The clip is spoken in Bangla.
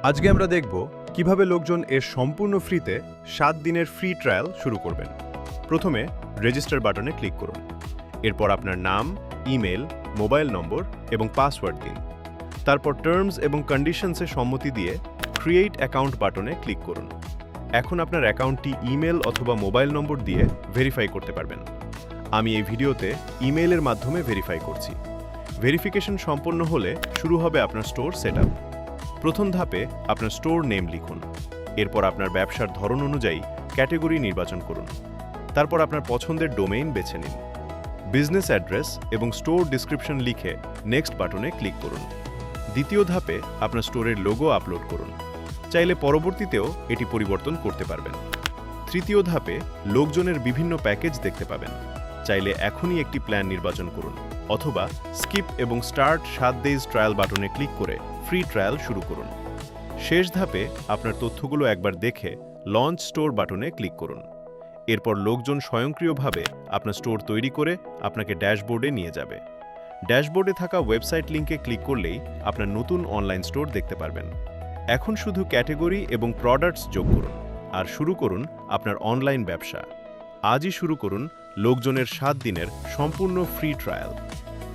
আজকে আমরা দেখব কিভাবে লোকজন এর সম্পূর্ণ ফ্রিতে 7 দিনের ফ্রি ট্রায়াল শুরু করবেন। প্রথমে রেজিস্টার বাটনে ক্লিক করুন। এরপর আপনার নাম, ইমেল, মোবাইল নম্বর এবং পাসওয়ার্ড দিন। তারপর টার্মস এবং কন্ডিশনসে সম্মতি দিয়ে ক্রিয়েট অ্যাকাউন্ট বাটনে ক্লিক করুন। এখন আপনার অ্যাকাউন্টটি ইমেল অথবা মোবাইল নম্বর দিয়ে ভেরিফাই করতে পারবেন। আমি এই ভিডিওতে ইমেইলের মাধ্যমে ভেরিফাই করছি। ভেরিফিকেশন সম্পন্ন হলে শুরু হবে আপনার স্টোর সেটআপ। প্রথম ধাপে আপনার স্টোর নেম লিখুন। এরপর আপনার ব্যবসার ধরন অনুযায়ী ক্যাটেগরি নির্বাচন করুন। তারপর আপনার পছন্দের ডোমেইন বেছে নিন। বিজনেস অ্যাড্রেস এবং স্টোর ডিসক্রিপশন লিখে নেক্সট বাটনে ক্লিক করুন। দ্বিতীয় ধাপে আপনার স্টোরের লোগো আপলোড করুন। চাইলে পরবর্তীতেও এটি পরিবর্তন করতে পারবেন। তৃতীয় ধাপে লোকজনের বিভিন্ন প্যাকেজ দেখতে পাবেন। চাইলে এখনই একটি প্ল্যান নির্বাচন করুন অথবা স্কিপ এবং স্টার্ট 7 ডেজ ট্রায়াল বাটনে ক্লিক করে ফ্রি ট্রায়াল শুরু করুন। শেষ ধাপে আপনার তথ্যগুলো একবার দেখে লঞ্চ স্টোর বাটনে ক্লিক করুন। এরপর লোকজন স্বয়ংক্রিয়ভাবে আপনার স্টোর তৈরি করে আপনাকে ড্যাশবোর্ডে নিয়ে যাবে। ড্যাশবোর্ডে থাকা ওয়েবসাইট লিঙ্কে ক্লিক করলেই আপনার নতুন অনলাইন স্টোর দেখতে পারবেন। এখন শুধু ক্যাটেগরি এবং প্রোডাক্টস যোগ করুন আর শুরু করুন আপনার অনলাইন ব্যবসা। আজই শুরু করুন লোকজনের 7 দিনের সম্পূর্ণ ফ্রি ট্রায়াল।